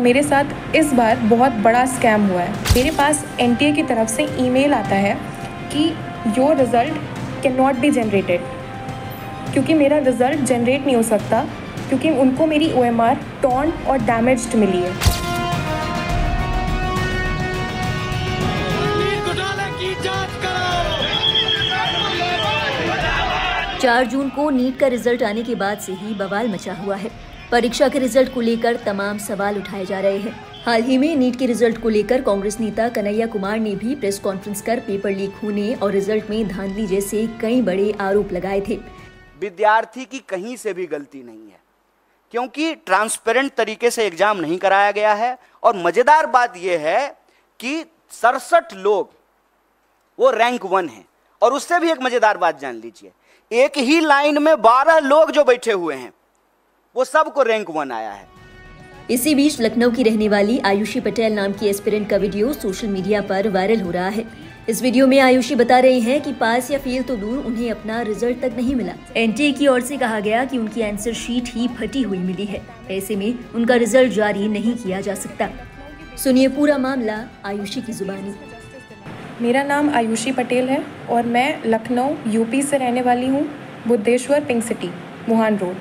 मेरे साथ इस बार बहुत बड़ा स्कैम हुआ है। मेरे पास एनटीए की तरफ से ईमेल आता है कि your result can not be generated, क्योंकि मेरा रिज़ल्ट जनरेट नहीं हो सकता क्योंकि उनको मेरी ओएमआर टॉर्न और डैमेज्ड मिली है। चार जून को नीट का रिजल्ट आने के बाद से ही बवाल मचा हुआ है। परीक्षा के रिजल्ट को लेकर तमाम सवाल उठाए जा रहे हैं। हाल ही में नीट के रिजल्ट को लेकर कांग्रेस नेता कन्हैया कुमार ने भी प्रेस कॉन्फ्रेंस कर पेपर लीक होने और रिजल्ट में धांधली जैसे कई बड़े आरोप लगाए थे। विद्यार्थी की कहीं से भी गलती नहीं है, क्योंकि ट्रांसपेरेंट तरीके से एग्जाम नहीं कराया गया है। और मजेदार बात यह है कि 67 लोग वो रैंक 1 है। और उससे भी एक मजेदार बात जान लीजिए, एक ही लाइन में 12 लोग जो बैठे हुए हैं वो सबको रैंक 1 आया है। इसी बीच लखनऊ की रहने वाली आयुषी पटेल नाम की एस्पिरेंट का वीडियो सोशल मीडिया पर वायरल हो रहा है। इस वीडियो में आयुषी बता रही हैं कि पास या फेल तो दूर, उन्हें अपना रिजल्ट तक नहीं मिला। एनटीए की ओर से कहा गया कि उनकी आंसर शीट ही फटी हुई मिली है, ऐसे में उनका रिजल्ट जारी नहीं किया जा सकता। सुनिए पूरा मामला आयुषी की जुबानी। मेरा नाम आयुषी पटेल है और मैं लखनऊ यूपी से रहने वाली हूँ, बुद्धेश्वर पिंक सिटी मुहान रोड।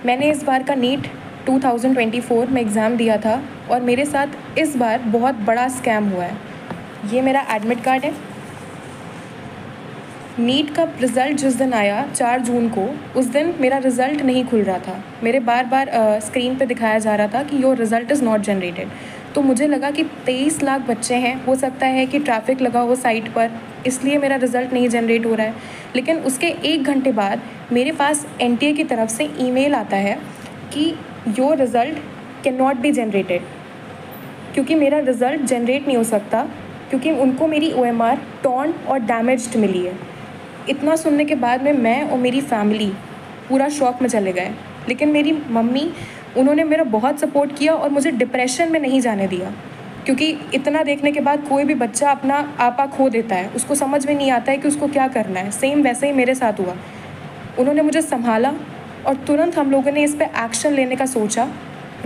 मैंने इस बार का नीट 2024 में एग्ज़ाम दिया था और मेरे साथ इस बार बहुत बड़ा स्कैम हुआ है। ये मेरा एडमिट कार्ड है। नीट का रिज़ल्ट जिस दिन आया 4 जून को, उस दिन मेरा रिज़ल्ट नहीं खुल रहा था। मेरे बार बार स्क्रीन पे दिखाया जा रहा था कि your result is not generated. तो मुझे लगा कि 23 लाख बच्चे हैं, हो सकता है कि ट्रैफिक लगा हो साइट पर, इसलिए मेरा रिज़ल्ट नहीं जनरेट हो रहा है। लेकिन उसके 1 घंटे बाद मेरे पास एनटीए की तरफ से ईमेल आता है कि your result can not be generated, क्योंकि मेरा रिज़ल्ट जनरेट नहीं हो सकता क्योंकि उनको मेरी ओएमआर टॉर्न और डैमेज्ड मिली है। इतना सुनने के बाद में मैं और मेरी फैमिली पूरा शॉक में चले गए। लेकिन मेरी मम्मी, उन्होंने मेरा बहुत सपोर्ट किया और मुझे डिप्रेशन में नहीं जाने दिया, क्योंकि इतना देखने के बाद कोई भी बच्चा अपना आपा खो देता है, उसको समझ में नहीं आता है कि उसको क्या करना है। सेम वैसे ही मेरे साथ हुआ। उन्होंने मुझे संभाला और तुरंत हम लोगों ने इस पर एक्शन लेने का सोचा।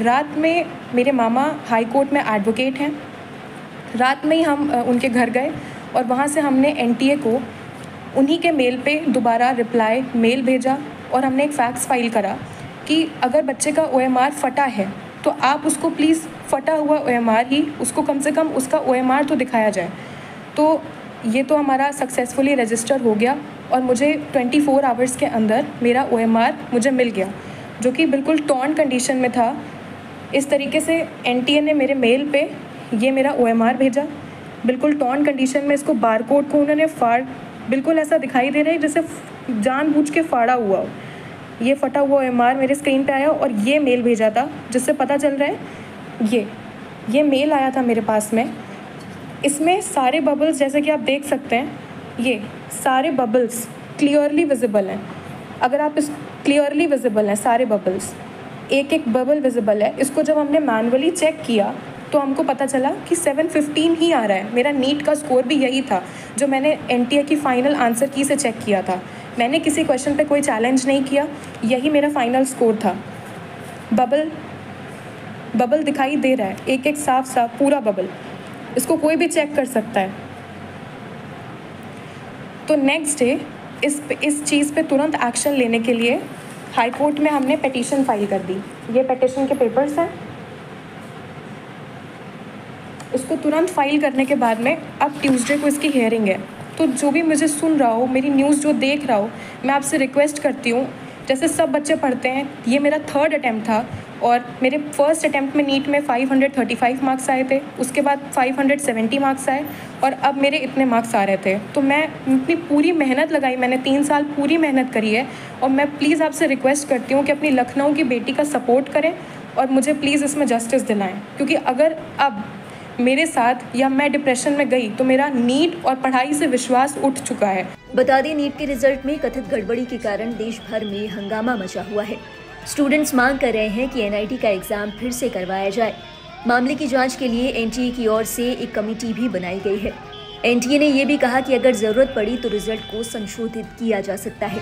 रात में मेरे मामा हाई कोर्ट में एडवोकेट हैं, रात में ही हम उनके घर गए और वहाँ से हमने एनटीए को उन्हीं के मेल पे दोबारा रिप्लाई मेल भेजा और हमने एक फैक्स फाइल करा कि अगर बच्चे का ओएमआर फटा है तो आप उसको प्लीज़ फटा हुआ ओएमआर ही, उसको कम से कम उसका ओएमआर तो दिखाया जाए। तो ये तो हमारा सक्सेसफुली रजिस्टर हो गया और मुझे 24 आवर्स के अंदर मेरा ओएमआर मुझे मिल गया, जो कि बिल्कुल टॉर्न कंडीशन में था। इस तरीके से एनटीए ने मेरे मेल पे ये मेरा ओएमआर भेजा, बिल्कुल टॉर्न कंडीशन में। इसको बारकोड को उन्होंने बिल्कुल ऐसा दिखाई दे रहा है जैसे जानबूझ के फाड़ा हुआ हो। ये फटा हुआ ओएमआर मेरे स्क्रीन पे आया और ये मेल भेजा था, जिससे पता चल रहा है ये मेल आया था मेरे पास में। इसमें सारे बबल्स, जैसे कि आप देख सकते हैं, ये सारे बबल्स क्लियरली विजिबल हैं। अगर आप इस क्लियरली विजिबल हैं सारे बबल्स, एक एक बबल विजिबल है। इसको जब हमने मैनुअली चेक किया तो हमको पता चला कि 715 ही आ रहा है। मेरा नीट का स्कोर भी यही था जो मैंने एनटीए की फ़ाइनल आंसर की से चेक किया था। मैंने किसी क्वेश्चन पे कोई चैलेंज नहीं किया, यही मेरा फाइनल स्कोर था। बबल दिखाई दे रहा है, एक एक साफ पूरा बबल, इसको कोई भी चेक कर सकता है। तो नेक्स्ट डे इस चीज़ पे तुरंत एक्शन लेने के लिए हाई कोर्ट में हमने पिटीशन फाइल कर दी। ये पिटीशन के पेपर्स हैं। उसको तुरंत फाइल करने के बाद में अब ट्यूसडे को इसकी हियरिंग है। तो जो भी मुझे सुन रहा हो, मेरी न्यूज़ जो देख रहा हो, मैं आपसे रिक्वेस्ट करती हूँ, जैसे सब बच्चे पढ़ते हैं, ये मेरा 3rd अटैम्प्ट था और मेरे फर्स्ट अटैम्प्ट में नीट में 535 मार्क्स आए थे, उसके बाद 570 मार्क्स आए और अब मेरे इतने मार्क्स आ रहे थे। तो मैं अपनी पूरी मेहनत लगाई, मैंने 3 साल पूरी मेहनत करी है और मैं प्लीज़ आपसे रिक्वेस्ट करती हूँ कि अपनी लखनऊ की बेटी का सपोर्ट करें और मुझे प्लीज़ इसमें जस्टिस दिलाएँ, क्योंकि अगर अब मेरे साथ या मैं डिप्रेशन में गई तो मेरा नीट और पढ़ाई से विश्वास उठ चुका है। बता दें, नीट के रिजल्ट में कथित गड़बड़ी के कारण देश भर में हंगामा मचा हुआ है। स्टूडेंट्स मांग कर रहे हैं कि एनआईटी का एग्जाम फिर से करवाया जाए। मामले की जांच के लिए एनटीए की ओर से एक कमेटी भी बनाई गई है। एनटीए ने यह भी कहा कि अगर जरूरत पड़ी तो रिजल्ट को संशोधित किया जा सकता है।